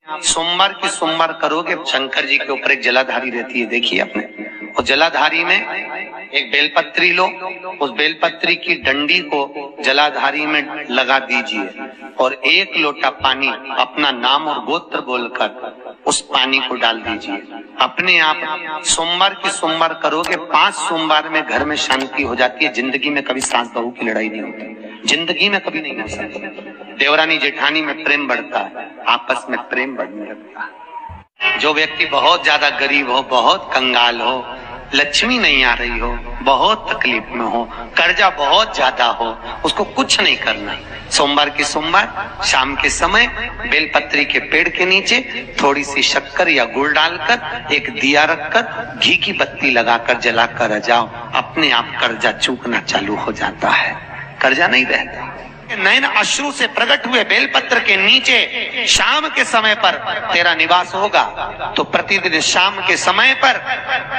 सोमवार की सोमवार करोगे, शंकर जी के ऊपर एक जलाधारी रहती है, देखिए आपने। और जलाधारी में एक बेलपत्री लो, उस बेलपत्री की डंडी को जलाधारी में लगा दीजिए और एक लोटा पानी अपना नाम और गोत्र बोलकर उस पानी को डाल दीजिए। अपने आप सोमवार की सोमवार करोगे, 5 सोमवार में घर में शांति हो जाती है। जिंदगी में कभी सास बहू की लड़ाई नहीं होती, जिंदगी में कभी नहीं हो सकती। देवरानी जेठानी में प्रेम बढ़ता है, आपस में प्रेम बढ़ने लगता है। जो व्यक्ति बहुत ज्यादा गरीब हो, बहुत कंगाल हो, लक्ष्मी नहीं आ रही हो, बहुत तकलीफ में हो, कर्जा बहुत ज्यादा हो, उसको कुछ नहीं करना। सोमवार की सोमवार शाम के समय बेलपत्री के पेड़ के नीचे थोड़ी सी शक्कर या गुड़ डालकर एक दिया रखकर घी की बत्ती लगाकर जलाकर आ जाओ, अपने आप कर्जा चूकना चालू हो जाता है, कर्जा नहीं रहता। नयन अश्रु से प्रकट हुए बेलपत्र के नीचे शाम के समय पर तेरा निवास होगा, तो प्रतिदिन शाम के समय पर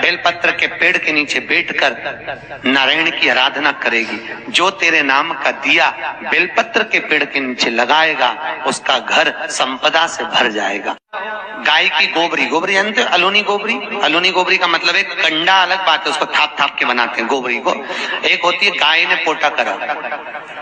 बेलपत्र के पेड़ के नीचे बैठकर नारायण की आराधना करेगी। जो तेरे नाम का दिया बेलपत्र के पेड़ के नीचे लगाएगा, उसका घर संपदा से भर जाएगा। गाय की गोबरी, गोबरी जानते हो, अलोनी गोबरी। अलोनी गोबरी का मतलब एक कंडा अलग बात है, उसको थाप थाप के बनाते हैं गोबरी को। एक होती है गाय ने पोटा करा,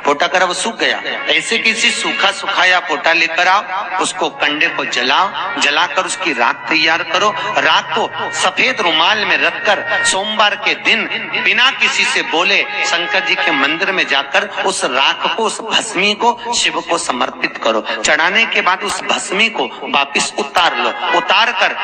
पोटा करा वो सूख गया, ऐसे किसी सूखा सुखाया पोटा लेकर आओ, उसको कंडे को जलाओ, जलाकर उसकी राख तैयार करो। राख को सफेद रुमाल में रखकर सोमवार के दिन बिना किसी से बोले शंकर जी के मंदिर में जाकर उस राख को, उस भस्मी को शिव को समर्पित करो। चढ़ाने के बाद उस भस्मी को वापिस उतार लो। उतार कर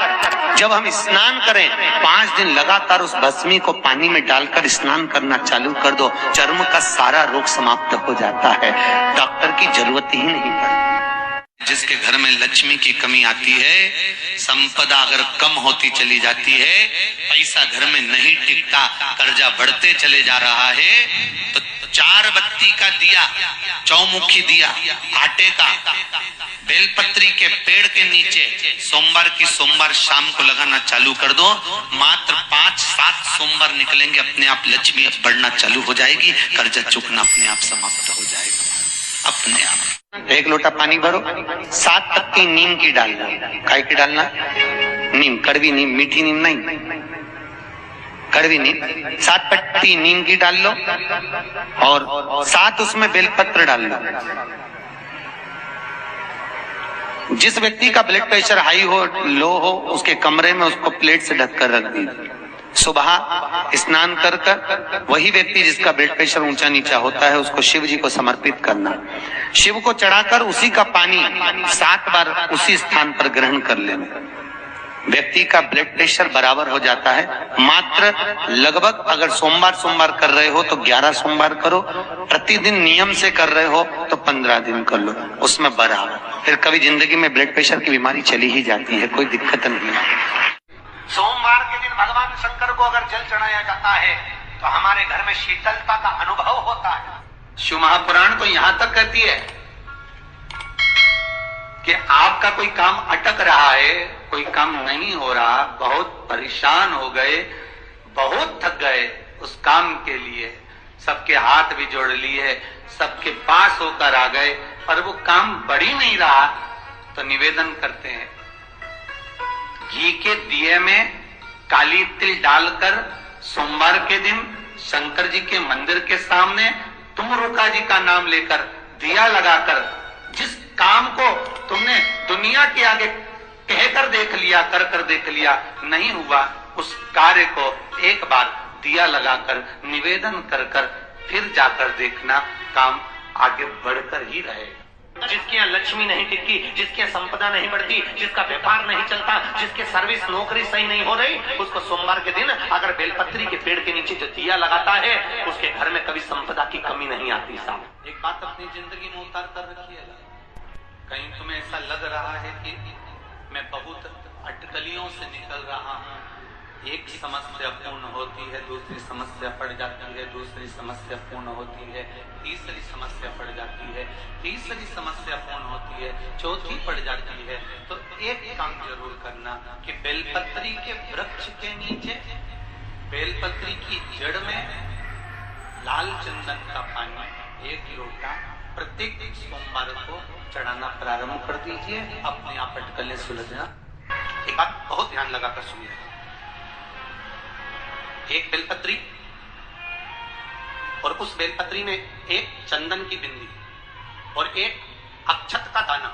जब हम स्नान करें, 5 दिन लगातार उस भस्मी को पानी में डालकर स्नान करना चालू कर दो, चर्म का सारा रोग समाप्त हो जाता है, डॉक्टर की जरूरत ही नहीं पड़ती। जिसके घर में लक्ष्मी की कमी आती है, संपदा अगर कम होती चली जाती है, पैसा घर में नहीं टिकता, कर्जा बढ़ते चले जा रहा है, तो 4 बत्ती का दिया, चौमुखी दिया आटे का बेलपत्री के पेड़ के नीचे सोमवार की सोमवार शाम को लगाना चालू कर दो। मात्र 5-7 सोमवार निकलेंगे, अपने आप लक्ष्मी बढ़ना चालू हो जाएगी, कर्जा चुकना अपने आप समाप्त हो जाएगा अपने आप। 1 लोटा पानी भरो, 7 पत्ती नीम की डालना। काय की डालना? नीम, कड़वी नीम, मीठी नीम नहीं, कड़वी नीम। 7 पत्ती नीम की डाल लो और 7 उसमें बेलपत्र डाल लो। जिस व्यक्ति का ब्लड प्रेशर हाई हो, लो हो, उसके कमरे में उसको प्लेट से ढककर रख दीजिए। सुबह स्नान कर कर वही व्यक्ति जिसका ब्लड प्रेशर ऊंचा नीचा होता है, उसको शिव जी को समर्पित करना। शिव को चढ़ाकर उसी का पानी 7 बार उसी स्थान पर ग्रहण कर लेना। व्यक्ति का ब्लड प्रेशर बराबर हो जाता है। मात्र लगभग अगर सोमवार कर रहे हो तो 11 सोमवार करो, प्रतिदिन नियम से कर रहे हो तो 15 दिन कर लो, उसमें बराबर। फिर कभी जिंदगी में ब्लड प्रेशर की बीमारी चली ही जाती है, कोई दिक्कत नहीं है। सोमवार के दिन भगवान शंकर को अगर जल चढ़ाया जाता है तो हमारे घर में शीतलता का अनुभव होता है। शिव महापुराण तो यहाँ तक कहती है कि आपका कोई काम अटक रहा है, कोई काम नहीं हो रहा, बहुत परेशान हो गए, बहुत थक गए उस काम के लिए, सबके हाथ भी जोड़ लिए, सबके पास होकर आ गए, पर वो काम बढ़ ही नहीं रहा, तो निवेदन करते हैं घी के दिए में काली तिल डालकर सोमवार के दिन शंकर जी के मंदिर के सामने तुम रुका जी का नाम लेकर दिया लगाकर, जिस काम को तुमने दुनिया के आगे कहकर देख लिया, कर देख लिया, नहीं हुआ, उस कार्य को एक बार दिया लगाकर निवेदन कर फिर जाकर देखना, काम आगे बढ़कर ही रहेगा। जिसके यहाँ लक्ष्मी नहीं टिकती, जिसके यहाँ संपदा नहीं बढ़ती, जिसका व्यापार नहीं चलता, जिसके सर्विस नौकरी सही नहीं हो रही, उसको सोमवार के दिन अगर बेलपत्री के पेड़ के नीचे जो दिया लगाता है, उसके घर में कभी संपदा की कमी नहीं आती। साहब एक बात अपनी जिंदगी में उतार कर रखिएगा। कहीं तुम्हें ऐसा लग रहा है कि मैं बहुत अटकलियों से निकल रहा हूँ, एक समस्या पूर्ण होती है, दूसरी समस्या पड़ जाती है, दूसरी समस्या पूर्ण होती है, तीसरी समस्या पड़ जाती है, तीसरी समस्या पूर्ण होती है, चौथी पड़ जाती है, तो एक काम जरूर करना कि बेलपत्री के वृक्ष के नीचे बेलपत्री की जड़ में लाल चंदन का पानी 1 लोटा प्रत्येक सोमवार को चढ़ाना प्रारंभ कर दीजिए, अपने आप अटकलें सुलझना। एक बात बहुत ध्यान लगाकर सुनिएगा, एक बेलपत्री और उस बेलपत्री में एक चंदन की बिंदी और एक अक्षत का दाना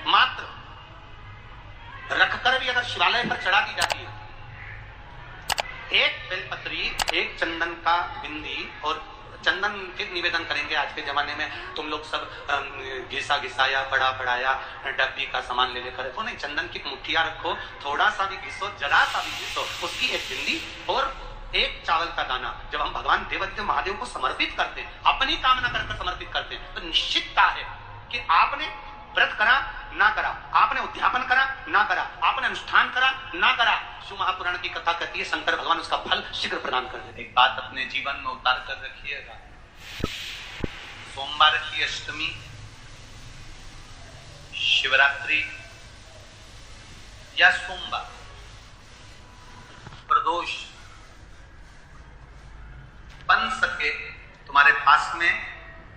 मात्र रखकर भी अगर शिवालय पर चढ़ा दी जाती है, एक बेलपत्री, एक चंदन का बिंदी और चंदन फिर निवेदन करेंगे। आज के जमाने में तुम लोग सब घिसा घिसाया बड़ा बड़ाया डब्बी का सामान ले लेकर रखो, नहीं, चंदन की मुठ्ठियां रखो, थोड़ा सा भी घिसो, जरा सा भी घिसो, उसकी एक बिंदी और एक चावल का दाना। जब हम भगवान देवाधिदेव महादेव को समर्पित करते हैं, अपनी कामना करके समर्पित करते हैं, तो निश्चितता है कि आपने व्रत करा ना करा, आपने उद्यापन करा ना करा, आपने अनुष्ठान करा ना करा, शिव महापुराण की कथा कहती है शंकर भगवान उसका फल शीघ्र प्रदान कर देते। एक बात अपने जीवन में उतार कर रखिएगा, सोमवार की अष्टमी, शिवरात्रि या सोमवार, प्रदोष बन सके तुम्हारे पास में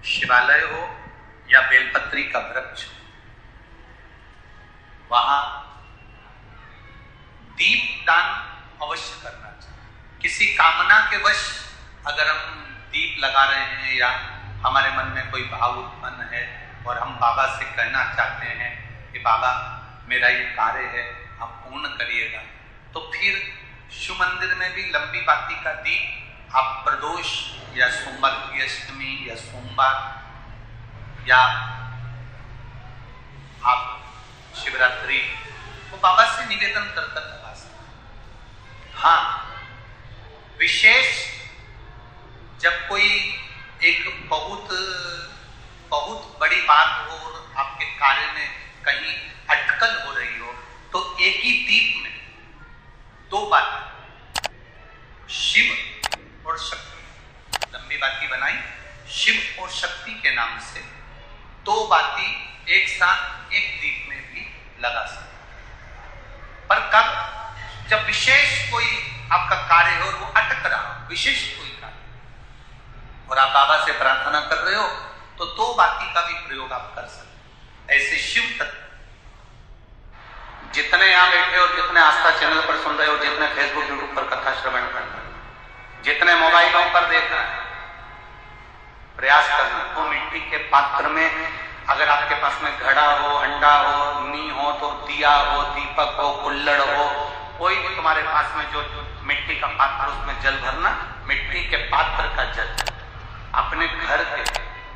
शिवालय हो या बेलपत्री का वृक्ष, वहां दीप दान अवश्य करना चाहिए। किसी कामना के वश अगर हम दीप लगा रहे हैं या हमारे मन में कोई भाव उत्पन्न है और हम बाबा से कहना चाहते हैं कि बाबा मेरा ये कार्य है आप पूर्ण करिएगा, तो फिर शिव मंदिर में भी लंबी बाती का दीप आप प्रदोष या सोमवार की अष्टमी या सोमवार या आप शिवरात्रि वो बाबा से निवेदन कर लगा सकते। हाँ, विशेष जब कोई एक बहुत बड़ी बात हो और आपके कार्य में कहीं अटकल हो रही हो, तो एक ही दीप में दो बातें, शिव और शक्ति, लंबी बाती बनाई, शिव और शक्ति के नाम से दो बाती एक साथ एक दीप में भी लगा सकते। पर कब? जब विशेष कोई आपका कार्य हो और वो अटक रहा, विशेष कोई कार्य, और आप बाबा से प्रार्थना कर रहे हो, तो दो बाती का भी प्रयोग आप कर सकते। ऐसे शिव तत्व जितने यहां बैठे और जितने आस्था चैनल पर सुन रहे हो, जितने फेसबुक यूट्यूब पर कथा श्रवण कर रहे हो, जितने मोबाइलों पर देख रहे हैं, प्रयास करना वो मिट्टी के पात्र में, अगर आपके पास में घड़ा हो, हंडा हो, नी हो, तो दिया हो, दीपक हो, कुल्लड़ हो, कोई भी तुम्हारे पास में जो मिट्टी का पात्र, उसमें जल भरना, मिट्टी के पात्र का जल अपने घर के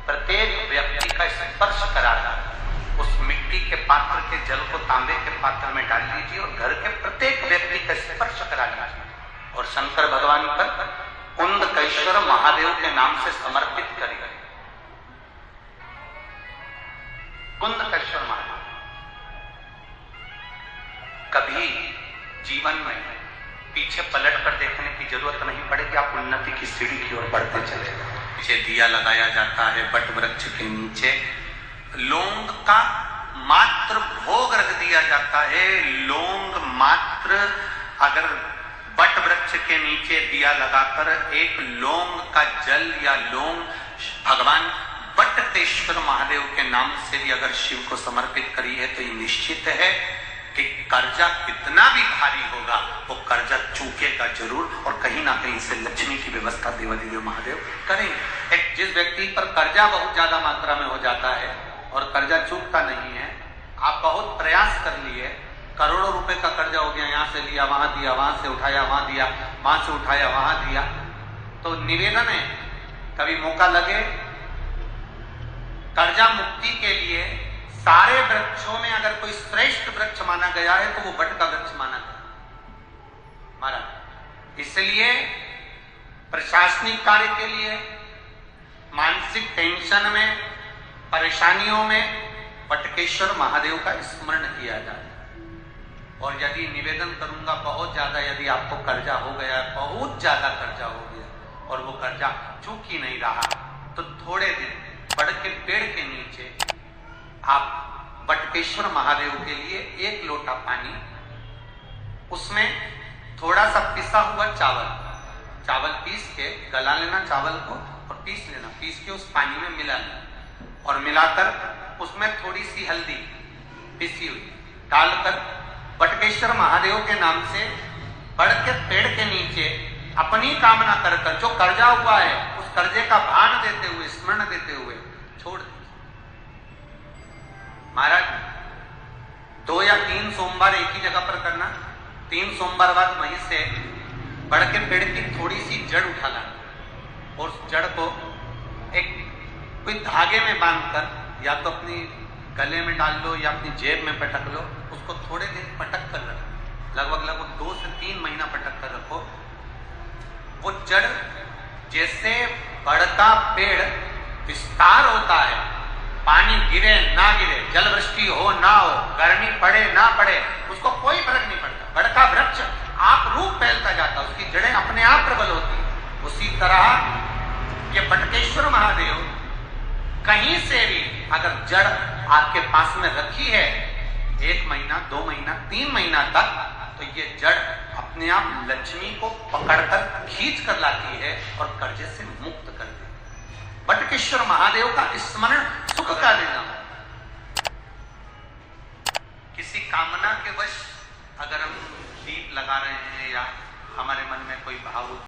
प्रत्येक व्यक्ति का स्पर्श कराना, उस मिट्टी के पात्र के जल को तांबे के पात्र में डाल लीजिए और घर के प्रत्येक व्यक्ति का स्पर्श करा लीजिए और शंकर भगवान पर कुंदकेश्वर महादेव के नाम से समर्पित करिए। कुंदकेश्वर महादेव, कभी जीवन में पीछे पलट कर देखने की जरूरत नहीं पड़ेगी, आप उन्नति की सीढ़ी की ओर बढ़ते चले जाएंगे। पीछे दिया लगाया जाता है, बट वृक्ष के नीचे लौंग का मात्र भोग रख दिया जाता है। लौंग मात्र, अगर बट वृक्ष के नीचे दिया लगाकर एक लौंग का जल या लौंग भगवान बटकेश्वर महादेव के नाम से भी अगर शिव को समर्पित करी है, तो ये निश्चित है कि कर्जा कितना भी भारी होगा, वो कर्जा चूकेगा जरूर, और कहीं ना कहीं से लक्ष्मी की व्यवस्था देवाधिदेव महादेव करेंगे। एक जिस व्यक्ति पर कर्जा बहुत ज्यादा मात्रा में हो जाता है और कर्जा चूकता नहीं है, आप बहुत प्रयास कर लिए, करोड़ों रुपए का कर्जा हो गया, यहां से लिया वहां दिया, वहां से उठाया वहां दिया, वहां से उठाया वहां दिया, तो निवेदन है कभी मौका लगे कर्जा मुक्ति के लिए सारे वृक्षों में अगर कोई श्रेष्ठ वृक्ष माना गया है, तो वो बट का वृक्ष माना गया महाराज। इसलिए प्रशासनिक कार्य के लिए, मानसिक टेंशन में, परेशानियों में बटकेश्वर महादेव का स्मरण किया जाए। और यदि निवेदन करूंगा बहुत ज्यादा, यदि आपको कर्जा हो गया, बहुत ज्यादा कर्जा हो गया और वो कर्जा चूक ही नहीं रहा, तो थोड़े दिन बड़ के पेड़ के नीचे आप बटकेश्वर महादेव के लिए 1 लोटा पानी, उसमें थोड़ा सा पिसा हुआ चावल पीस के गला लेना चावल को और पीस लेना, पीस के उस पानी में मिला लेना। और मिलाकर उसमें थोड़ी सी हल्दी पिसी हुई डालकर बटकेश्वर महादेव के नाम से बड़ के पेड़ के नीचे अपनी कामना कर कर जो कर्जा हुआ है उस कर्जे का भान देते हुए, स्मरण देते हुए छोड़ दीजिए। महाराज 2 या 3 सोमवार एक ही जगह पर करना, 3 सोमवार बाद वहीं से बड़ के पेड़ की थोड़ी सी जड़ उठा लाना और उस जड़ को एक कोई धागे में बांधकर या तो अपनी गले में डाल लो या अपनी जेब में पटक लो, उसको थोड़े दिन पटक कर रखो, लगभग 2 से 3 महीना पटक कर रखो। वो जड़ जैसे बड़ का पेड़ विस्तार होता है, पानी गिरे ना गिरे, जल वृष्टि हो ना हो, गर्मी पड़े ना पड़े, उसको कोई फर्क नहीं पड़ता, बड़ का वृक्ष आप रूप फैलता जाता, उसकी जड़ें अपने आप प्रबल होती। उसी तरह ये बटकेश्वर महादेव कहीं से भी अगर जड़ आपके पास में रखी है 1 महीना, 2 महीना, 3 महीना तक, तो ये जड़ अपने आप लक्ष्मी को पकड़कर खींच कर लाती है और कर्जे से मुक्त कर देती है। बटकेश्वर महादेव का स्मरण सुख का देना। किसी कामना के वश अगर हम दीप लगा रहे हैं या हमारे मन में कोई भाव